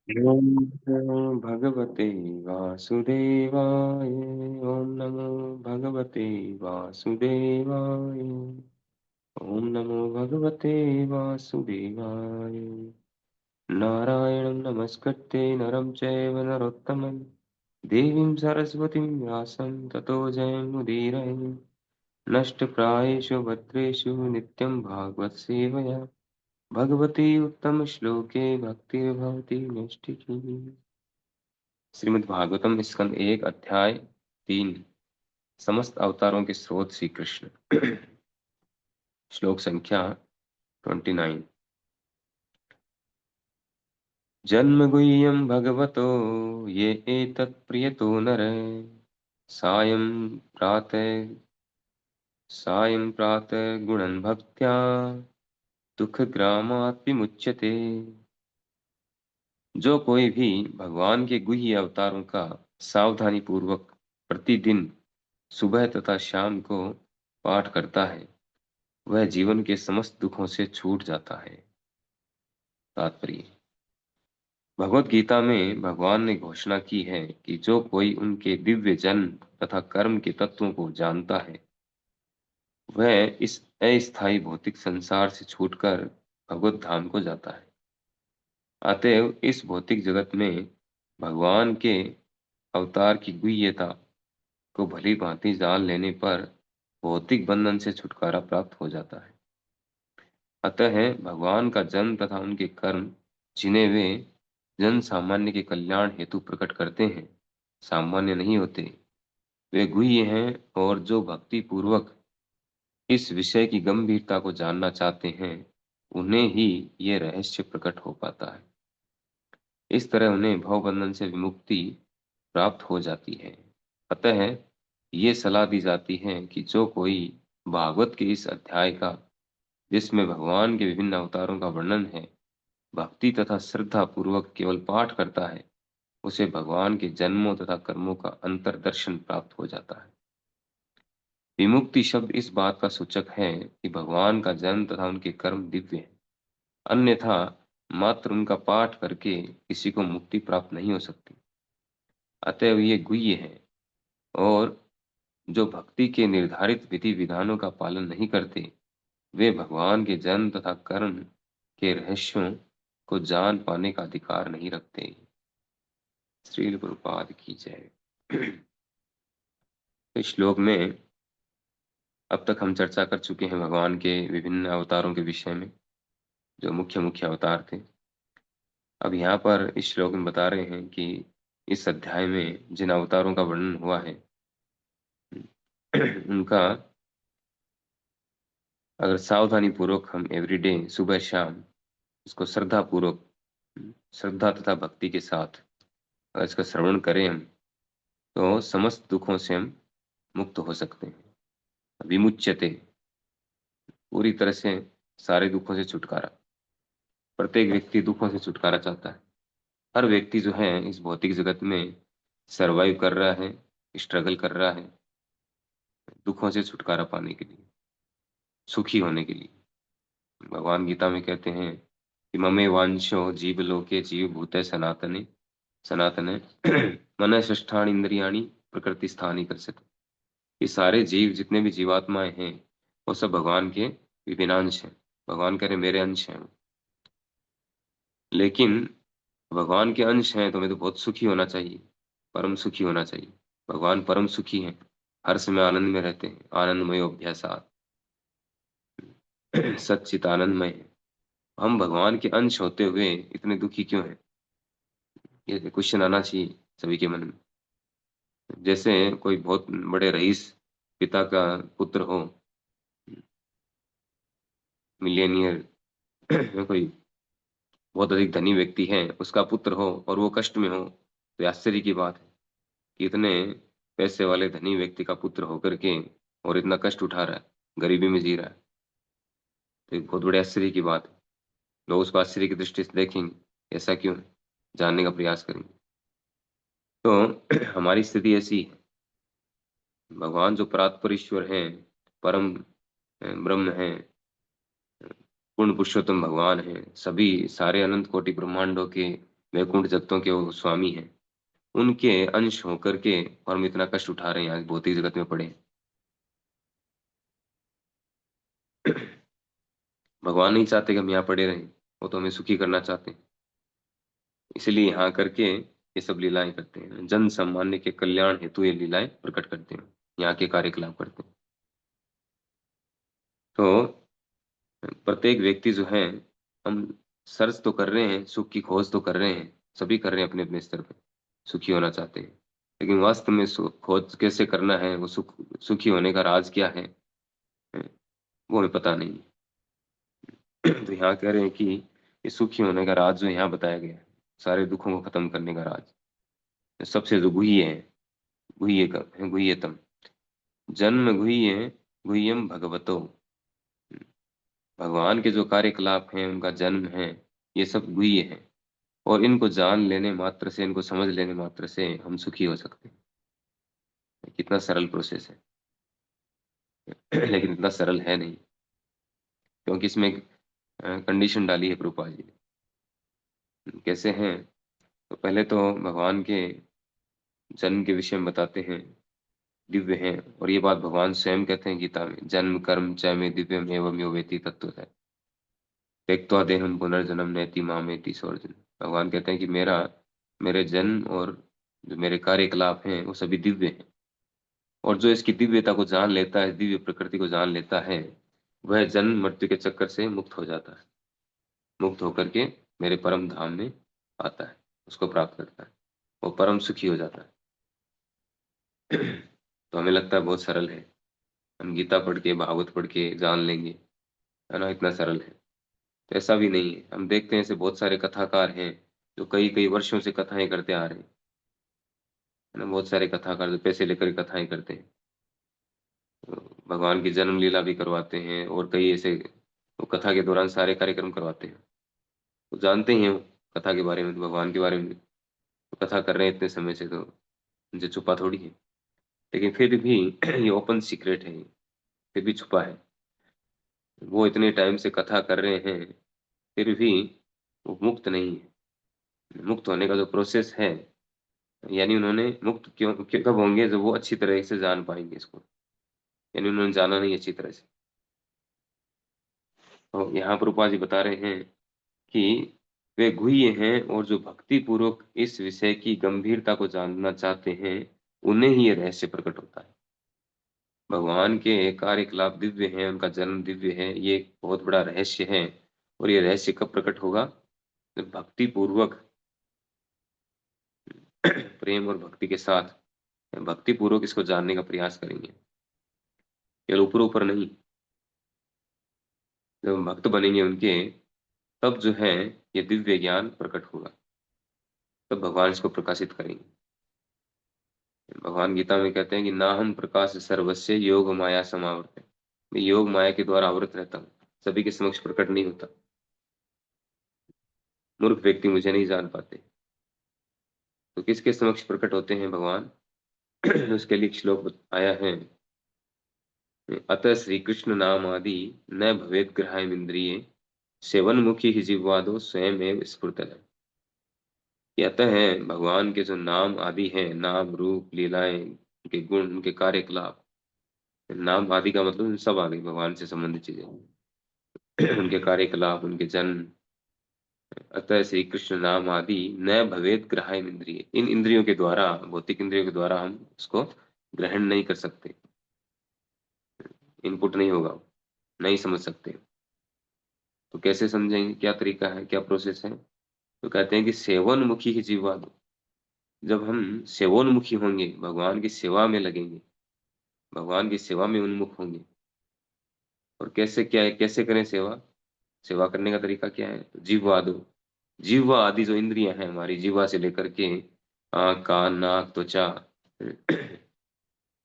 ओम नमो भगवते वासुदेवाय। ओम नमो भगवते वासुदेवाय। ओम नमो भगवते वासुदेवाय। नारायणं नमस्कृत्य नरं चैव नरोत्तमं देवीं सरस्वतीं व्यासं ततो जयमुदीरये। नष्टप्रायेषु भद्रेषु नित्यं भागवत सेवया भगवती उत्तम श्लोके भक्तिर्भवति नैष्ठिकी। श्रीमद् भागवतम स्कंद 1 अध्याय 3। समस्त अवतारों के स्रोत श्री कृष्ण। श्लोक संख्या 29। जन्म गुह्यं भगवतो ये एतत् प्रियतो नर सायं प्रातः सायं प्रातः गुणन् भक्त्या दुःखग्रामात् विमुच्यते। जो कोई भी भगवान के गुह्य अवतारों का सावधानी पूर्वक प्रतिदिन सुबह तथा शाम को पाठ करता है वह जीवन के समस्त दुखों से छूट जाता है। तात्पर्य। भगवत गीता में भगवान ने घोषणा की है कि जो कोई उनके दिव्य जन्म तथा कर्म के तत्वों को जानता है वह इस अस्थायी भौतिक संसार से छूटकर भगवत धाम को जाता है। अतएव इस भौतिक जगत में भगवान के अवतार की गुह्यता को भली भांति जान लेने पर भौतिक बंधन से छुटकारा प्राप्त हो जाता है। अतः भगवान का जन्म तथा उनके कर्म जिन्हें वे जन सामान्य के कल्याण हेतु प्रकट करते हैं सामान्य नहीं होते, वे गुह्य हैं और जो भक्ति पूर्वक इस विषय की गंभीरता को जानना चाहते हैं उन्हें ही ये रहस्य प्रकट हो पाता है। इस तरह उन्हें भवबंधन से विमुक्ति प्राप्त हो जाती है। अतः ये सलाह दी जाती है कि जो कोई भागवत के इस अध्याय का जिसमें भगवान के विभिन्न अवतारों का वर्णन है भक्ति तथा श्रद्धा पूर्वक केवल पाठ करता है उसे भगवान के जन्मों तथा कर्मों का अंतर्दर्शन प्राप्त हो जाता है। विमुक्ति शब्द इस बात का सूचक है कि भगवान का जन्म तथा उनके कर्म दिव्य हैं, अन्यथा मात्र उनका पाठ करके किसी को मुक्ति प्राप्त नहीं हो सकती। अतएव ये गुह्य है और जो भक्ति के निर्धारित विधि विधानों का पालन नहीं करते वे भगवान के जन्म तथा कर्म के रहस्यों को जान पाने का अधिकार नहीं रखते। श्रील प्रभुपाद की जय। इस श्लोक में अब तक हम चर्चा कर चुके हैं भगवान के विभिन्न अवतारों के विषय में जो मुख्य मुख्य अवतार थे। अब यहाँ पर इस श्लोक में बता रहे हैं कि इस अध्याय में जिन अवतारों का वर्णन हुआ है उनका अगर सावधानी पूर्वक हम एवरीडे सुबह शाम इसको श्रद्धा पूर्वक श्रद्धा तथा भक्ति के साथ अगर इसका श्रवण करें हम तो समस्त दुखों से हम मुक्त हो सकते हैं। विमुच्यते पूरी तरह से सारे दुखों से छुटकारा। प्रत्येक व्यक्ति दुखों से छुटकारा चाहता है। हर व्यक्ति जो है इस भौतिक जगत में सरवाइव कर रहा है, स्ट्रगल कर रहा है दुखों से छुटकारा पाने के लिए, सुखी होने के लिए। भगवान गीता में कहते हैं कि ममे वांशो जीव लोके जीव भूते सनातने सनातन मन षष्ठान इंद्रियाणी प्रकृति स्थानी कर सकते। ये सारे जीव जितने भी जीवात्माएं हैं वो सब भगवान के विभिन्न अंश हैं। भगवान कह रहे मेरे अंश हैं। लेकिन भगवान के अंश हैं तो मैं तो बहुत सुखी होना चाहिए, परम सुखी होना चाहिए। भगवान परम सुखी हैं, हर समय आनंद में रहते हैं, आनंदमय अभ्यासात सच्चित आनंदमय है। हम भगवान के अंश होते हुए इतने दुखी क्यों हैं? ये क्वेश्चन आना चाहिए सभी के मन में। जैसे कोई बहुत बड़े रईस पिता का पुत्र हो, मिलियनियर कोई बहुत अधिक धनी व्यक्ति है उसका पुत्र हो और वो कष्ट में हो तो आश्चर्य की बात है कि इतने पैसे वाले धनी व्यक्ति का पुत्र होकर के और इतना कष्ट उठा रहा है, गरीबी में जी रहा है। तो एक बहुत बड़े आश्चर्य की बात है। लोग उसको आश्चर्य की दृष्टि से देखेंगे, ऐसा क्यों है, जानने का प्रयास करेंगे। तो हमारी स्थिति ऐसी है। भगवान जो परात्पर ईश्वर हैं, परम ब्रह्म हैं, पूर्ण पुरुषोत्तम भगवान हैं, सभी सारे अनंत कोटि ब्रह्मांडों के वैकुंठ जगतों के वो स्वामी हैं, उनके अंश होकर के और हम इतना कष्ट उठा रहे हैं, आज भौतिक जगत में पड़े हैं। भगवान नहीं चाहते कि हम यहाँ पड़े रहें, वो तो हमें सुखी करना चाहते हैं। इसलिए यहाँ करके ये सब लीलाएं करते हैं, जन सामान्य के कल्याण हेतु ये लीलाएं प्रकट करते हैं, यहाँ के कार्यकलाप करते हैं। तो प्रत्येक व्यक्ति जो है, हम सर्च तो कर रहे हैं, सुख की खोज तो कर रहे हैं, सभी कर रहे हैं अपने अपने स्तर पे, सुखी होना चाहते हैं। लेकिन वास्तव में खोज कैसे करना है, वो सुखी होने का राज क्या है, वो हमें पता नहीं है। तो यहाँ कह रहे हैं कि ये सुखी होने का राज जो यहाँ बताया गया है, सारे दुखों को खत्म करने का राज, सबसे जो गुह्य है, गुह्यतम, जन्म गुह्य, गुह्यम भगवतो। भगवान के जो कार्यकलाप हैं, उनका जन्म है, ये सब गुह्य है। और इनको जान लेने मात्र से, इनको समझ लेने मात्र से हम सुखी हो सकते हैं। कितना सरल प्रोसेस है। लेकिन इतना सरल है नहीं, क्योंकि इसमें कंडीशन डाली है प्रभुपाद जी ने। कैसे हैं? तो पहले तो भगवान के जन्म के विषय में बताते हैं, दिव्य हैं। और ये बात भगवान स्वयं कहते हैं गीता में, जन्म कर्म च में दिव्यम एवं यो वेति तत्व है, त्यक्त्वा देहम पुनर्जन्म नैति मामेति सोर्जुन। भगवान कहते हैं कि मेरे जन्म और जो मेरे कार्यकलाप हैं वो सभी दिव्य हैं। और जो इसकी दिव्यता को जान लेता है, दिव्य प्रकृति को जान लेता है, वह जन्म मृत्यु के चक्कर से मुक्त हो जाता है। मुक्त होकर के मेरे परम धाम में आता है, उसको प्राप्त करता है, वो परम सुखी हो जाता है। तो हमें लगता है बहुत सरल है, हम गीता पढ़ के, भागवत पढ़ के जान लेंगे, है ना, इतना सरल है। तो ऐसा भी नहीं है। हम देखते हैं ऐसे बहुत सारे कथाकार हैं जो कई कई वर्षों से कथाएं करते आ रहे हैं, है ना। बहुत सारे कथाकार जो पैसे लेकर के कथाएं करते हैं, तो भगवान की जन्म लीला भी करवाते हैं, और कई ऐसे वो कथा के दौरान सारे कार्यक्रम करवाते हैं। तो जानते ही हैं वो कथा के बारे में, तो भगवान के बारे में तो कथा कर रहे हैं इतने समय से, तो उनसे छुपा थोड़ी है। लेकिन फिर भी ये ओपन सीक्रेट है, फिर भी छुपा है। वो इतने टाइम से कथा कर रहे हैं, फिर भी वो मुक्त नहीं है। मुक्त होने का जो प्रोसेस है, यानी उन्होंने मुक्त कब होंगे, जब वो अच्छी तरह से जान पाएंगे इसको, यानी उन्होंने जाना नहीं अच्छी तरह से। तो यहाँ पर रूपा जी बता रहे हैं कि वे गुह्य हैं, और जो भक्ति पूर्वक इस विषय की गंभीरता को जानना चाहते हैं, उन्हें ही ये रहस्य प्रकट होता है। भगवान के कार्यकलाप दिव्य हैं, उनका जन्म दिव्य है, ये एक बहुत बड़ा रहस्य है। और ये रहस्य कब प्रकट होगा? जब भक्ति पूर्वक, प्रेम और भक्ति के साथ भक्ति पूर्वक इसको जानने का प्रयास करेंगे, केवल ऊपर ऊपर नहीं। जब हम भक्त बनेंगे उनके, तब जो है ये दिव्य ज्ञान प्रकट होगा, तब भगवान इसको प्रकाशित करेंगे। भगवान गीता में कहते हैं कि ना हम प्रकाश सर्वस्य योग माया समावर्त, मैं योग माया के द्वारा आवृत रहता हूँ, सभी के समक्ष प्रकट नहीं होता। मूर्ख व्यक्ति मुझे नहीं जान पाते। तो किसके समक्ष प्रकट होते हैं भगवान? उसके लिए एक श्लोक आया है, अतः श्री कृष्ण नाम आदि न भवेद ग्रहाय इंद्रिय, सेवन मुखी ही जीववादो स्वयं एव स्फुरत है। ये अतः है, भगवान के जो नाम आदि हैं, नाम रूप लीलाएं, उनके गुण, उनके कार्यकलाप, नाम आदि का मतलब इन सब आ गई भगवान से संबंधित चीजें। उनके कार्यकलाप, उनके जन्म। अतः श्री कृष्ण नाम आदि न भवेद ग्रहाय इंद्रिय, इन इंद्रियों के द्वारा, भौतिक इंद्रियों के द्वारा हम उसको ग्रहण नहीं कर सकते, इनपुट नहीं होगा, नहीं समझ सकते। तो कैसे समझेंगे, क्या तरीका है, क्या प्रोसेस है? तो कहते हैं कि सेवनमुखी ही जीवा दो। जब हम सेवोन्मुखी होंगे, भगवान की सेवा में लगेंगे, भगवान की सेवा में उन्मुख होंगे। और कैसे, क्या है, कैसे करें सेवा? सेवा करने का तरीका क्या है? तो जीवा दो। जीवा आदि जो इंद्रियां हैं हमारी, जीवा से लेकर के आँख, कान, नाक, त्वचा,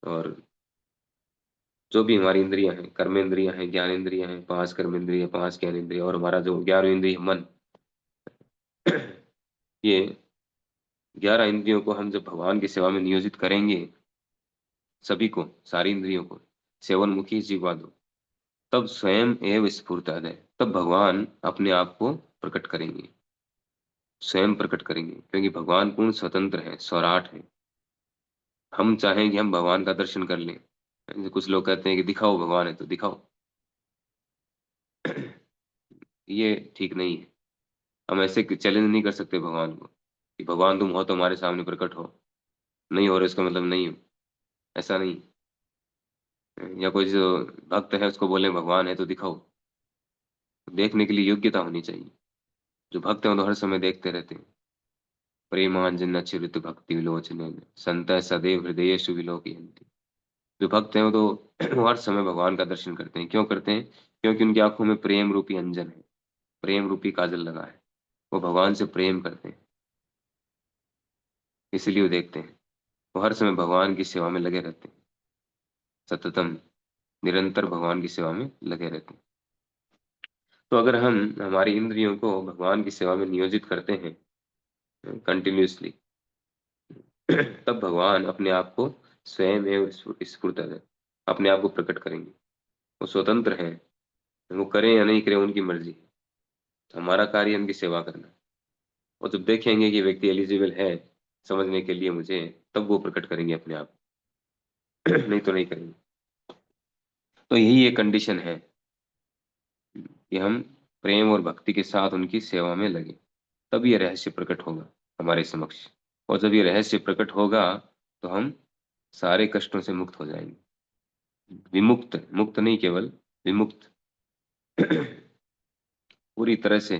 और जो भी हमारी इंद्रियां हैं, कर्म इंद्रियां हैं, ज्ञान इंद्रियां हैं, पांच कर्म इंद्रिय, पांच ज्ञान इंद्रिय, और हमारा जो 11वीं इंद्रिय मन, ये 11 इंद्रियों को हम जब भगवान की सेवा में नियोजित करेंगे, सभी को, सारी इंद्रियों को सेवन मुखी जीवा दो, तब स्वयं एव स्फूर्त है, तब भगवान अपने आप को प्रकट करेंगे। स्वयं प्रकट करेंगे, क्योंकि भगवान पूर्ण स्वतंत्र है, स्वराट है। हम चाहें कि हम भगवान का दर्शन कर लें, जैसे कुछ लोग कहते हैं कि दिखाओ भगवान है तो दिखाओ। ये ठीक नहीं है। हम ऐसे चैलेंज नहीं कर सकते भगवान को कि भगवान तुम हो तो हमारे सामने प्रकट हो, नहीं हो रहे इसका मतलब नहीं हो, ऐसा नहीं। या कोई जो भक्त है उसको बोले भगवान है तो दिखाओ, देखने के लिए योग्यता होनी चाहिए। जो भक्त हैं वो तो हर समय देखते रहते हैं। प्रेमांजन अच्युत भक्ति विलोचन संत सदैव हृदय विलोकयन्ति। जो भक्त हैं वो तो वो हर समय भगवान का दर्शन करते हैं। क्यों करते हैं? क्योंकि उनकी आंखों में प्रेम रूपी अंजन है, प्रेम रूपी काजल लगा है। वो भगवान से प्रेम करते हैं, इसलिए वो देखते हैं। वो हर समय भगवान की सेवा में लगे रहते हैं, सततम निरंतर भगवान की सेवा में लगे रहते हैं। तो अगर हम हमारी इंद्रियों को भगवान की सेवा में नियोजित करते हैं कंटिन्यूअसली, तब भगवान अपने आप को स्वयं एवं स्फुरत अपने आप को प्रकट करेंगे। वो स्वतंत्र हैं, वो करें या नहीं करें उनकी मर्जी है। तो हमारा कार्य उनकी सेवा करना। और जब देखेंगे कि व्यक्ति एलिजिबल है समझने के लिए मुझे, तब वो प्रकट करेंगे अपने आप। नहीं तो नहीं करेंगे। तो यही एक कंडीशन है कि हम प्रेम और भक्ति के साथ उनकी सेवा में लगे, तब ये रहस्य प्रकट होगा हमारे समक्ष। और जब ये रहस्य प्रकट होगा तो हम सारे कष्टों से मुक्त हो जाएंगे। विमुक्त, मुक्त नहीं केवल विमुक्त। पूरी तरह से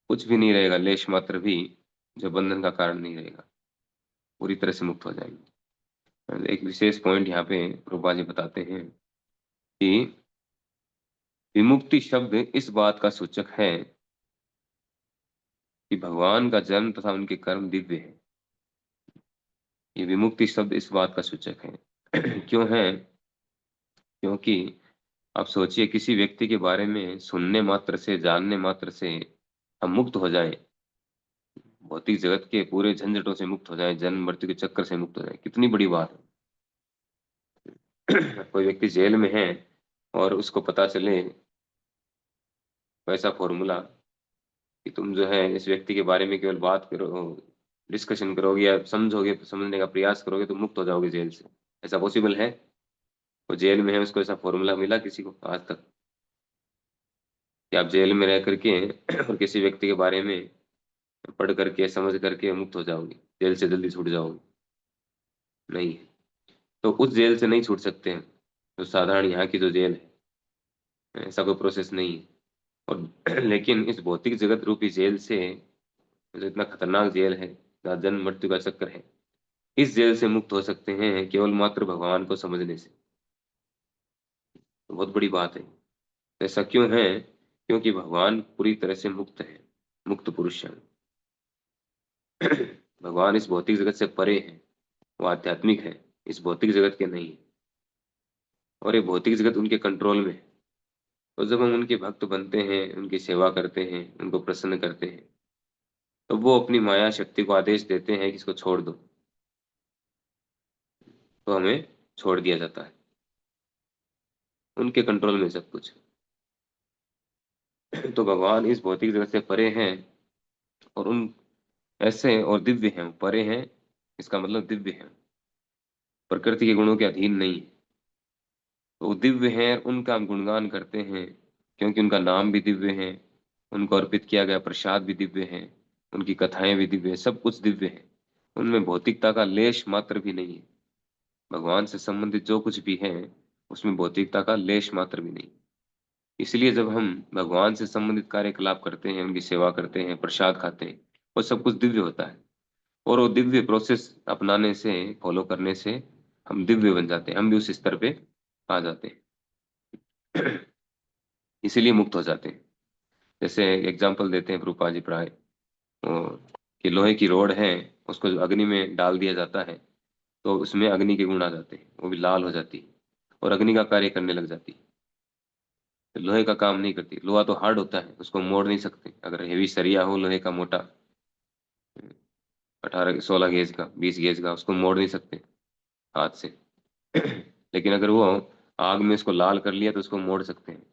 कुछ भी नहीं रहेगा, लेश मात्र भी जो बंधन का कारण नहीं रहेगा। पूरी तरह से मुक्त हो जाएंगे। एक विशेष पॉइंट यहाँ पे प्रभुपाद जी बताते हैं कि विमुक्ति शब्द इस बात का सूचक है कि भगवान का जन्म तथा उनके कर्म दिव्य है। ये विमुक्ति शब्द इस बात का सूचक है। क्यों है? क्योंकि आप सोचिए, किसी व्यक्ति के बारे में सुनने मात्र से, जानने मात्र से हम मुक्त हो जाएं, भौतिक जगत के पूरे झंझटों से मुक्त हो जाएं, जन्म मृत्यु के चक्कर से मुक्त हो जाएं, कितनी बड़ी बात है। कोई व्यक्ति जेल में है और उसको पता चले वैसा फॉर्मूला कि तुम जो है इस व्यक्ति के बारे में केवल बात करो, डिस्कशन करोगे या समझोगे, समझने का प्रयास करोगे तो मुक्त हो जाओगे जेल से। ऐसा पॉसिबल है? वो जेल में है, उसको ऐसा फॉर्मूला मिला किसी को आज तक कि आप जेल में रह करके और किसी व्यक्ति के बारे में पढ़ करके समझ करके मुक्त हो जाओगे, जेल से जल्दी छूट जाओगे? नहीं है। तो उस जेल से नहीं छूट सकते हैं जो साधारण यहाँ की जो जेल है, ऐसा कोई प्रोसेस नहीं है। और लेकिन इस भौतिक जगत रूपी जेल से, जो इतना खतरनाक जेल है जहाँ जन्म मृत्यु का चक्कर है, इस जेल से मुक्त हो सकते हैं केवल मात्र भगवान को समझने से। तो बहुत बड़ी बात है। ऐसा क्यों है? क्योंकि भगवान पूरी तरह से मुक्त है, मुक्त पुरुष है। भगवान इस भौतिक जगत से परे है, वो आध्यात्मिक है, इस भौतिक जगत के नहीं है। और ये भौतिक जगत उनके कंट्रोल में है। तो जब हम उनके भक्त बनते हैं, उनकी सेवा करते हैं, उनको प्रसन्न करते हैं, तो वो अपनी माया शक्ति को आदेश देते हैं कि इसको छोड़ दो, तो हमें छोड़ दिया जाता है। उनके कंट्रोल में सब कुछ। तो भगवान इस भौतिक जगत से परे हैं, और उन ऐसे और दिव्य हैं, परे हैं इसका मतलब दिव्य हैं, प्रकृति के गुणों के अधीन नहीं है। तो वो दिव्य हैं, उनका हम गुणगान करते हैं क्योंकि उनका नाम भी दिव्य है, उनको अर्पित किया गया प्रसाद भी दिव्य है, उनकी कथाएं भी दिव्य है, सब कुछ दिव्य है। उनमें भौतिकता का लेश मात्र भी नहीं है। भगवान से संबंधित जो कुछ भी है उसमें भौतिकता का लेश मात्र भी नहीं। इसलिए जब हम भगवान से संबंधित कार्यकलाप करते हैं, उनकी सेवा करते हैं, प्रसाद खाते हैं, वो सब कुछ दिव्य होता है। और वो दिव्य प्रोसेस अपनाने से, फॉलो करने से हम दिव्य बन जाते हैं, हम भी उस स्तर पे आ जाते हैं। इसीलिए मुक्त हो जाते हैं। जैसे एग्जाम्पल देते हैं प्रभुपाद जी प्राय, कि लोहे की रोड है, उसको अग्नि में डाल दिया जाता है तो उसमें अग्नि के गुण आ जाते हैं, वो भी लाल हो जाती है और अग्नि का कार्य करने लग जाती है। तो लोहे का काम नहीं करती। लोहा तो हार्ड होता है, उसको मोड़ नहीं सकते। अगर हेवी सरिया हो लोहे का मोटा, 18 16 गेज का, 20 गेज का, उसको मोड़ नहीं सकते हाथ से। लेकिन अगर वो आग में इसको लाल कर लिया तो उसको मोड़ सकते हैं।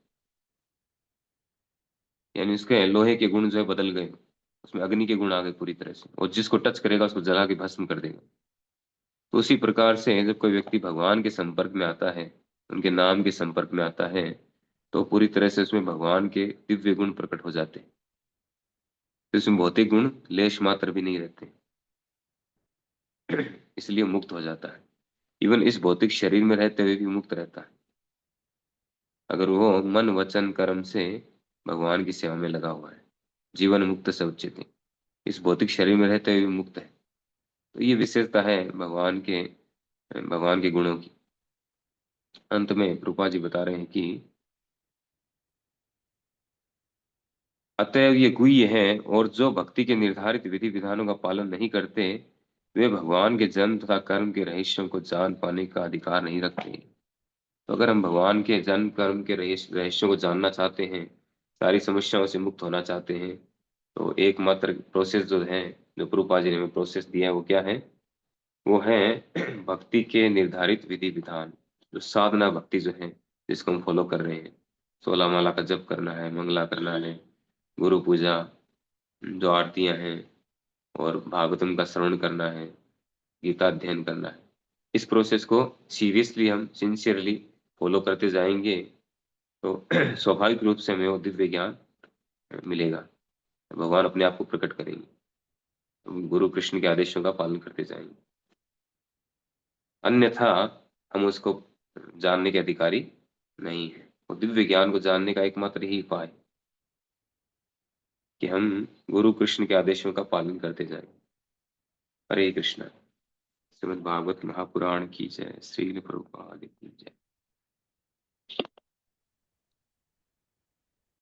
यानी उसके लोहे के गुण जो है बदल गए। उसमें अग्नि के गुण आ गए पूरी तरह से, और जिसको टच करेगा उसको जला के भस्म कर देगा। तो उसी प्रकार से जब कोई व्यक्ति भगवान के संपर्क में आता है, उनके नाम के संपर्क में आता है, तो पूरी तरह से उसमें भगवान के दिव्य गुण प्रकट हो जाते हैं। तो इसमें भौतिक गुण लेश मात्र भी नहीं रहते, इसलिए मुक्त हो जाता है। इवन इस भौतिक शरीर में रहते हुए भी मुक्त रहता है, अगर वो मन वचन कर्म से भगवान की सेवा में लगा हुआ है। जीवन मुक्त से उच्चते, इस भौतिक शरीर में रहते हुए भी मुक्त है। तो ये विशेषता है भगवान के गुणों की। अंत में रूपा जी बता रहे हैं कि अतएव ये गुह्य है, और जो भक्ति के निर्धारित विधि विधानों का पालन नहीं करते, वे भगवान के जन्म तथा कर्म के रहस्यों को जान पाने का अधिकार नहीं रखते। तो अगर हम भगवान के जन्म कर्म के रहस्यों को जानना चाहते हैं, सारी समस्याओं से मुक्त होना चाहते हैं, तो एकमात्र प्रोसेस जो है, जो प्रभुपाद जी ने हमें प्रोसेस दिया है, वो क्या है? वो है भक्ति के निर्धारित विधि विधान, जो साधना भक्ति जो है, जिसको हम फॉलो कर रहे हैं। 16 माला का जप करना है, मंगला करना है, गुरु पूजा, जो आरतियां हैं, और भागवतम का श्रवण करना है, गीता अध्ययन करना है। इस प्रोसेस को सीरियसली हम सिंसियरली फॉलो करते जाएंगे, तो स्वाभाविक रूप से हमें वो दिव्य ज्ञान मिलेगा। भगवान अपने आप को प्रकट करेंगे, गुरु कृष्ण के आदेशों का पालन करते जाएंगे। अन्यथा हम उसको जानने के अधिकारी नहीं है। और दिव्य ज्ञान को जानने का एकमात्र ही उपाय है कि हम गुरु कृष्ण के आदेशों का पालन करते जाएं। हरे कृष्ण। श्रीमद् भागवत महापुराण की जय। श्रील प्रभुपाद की जय।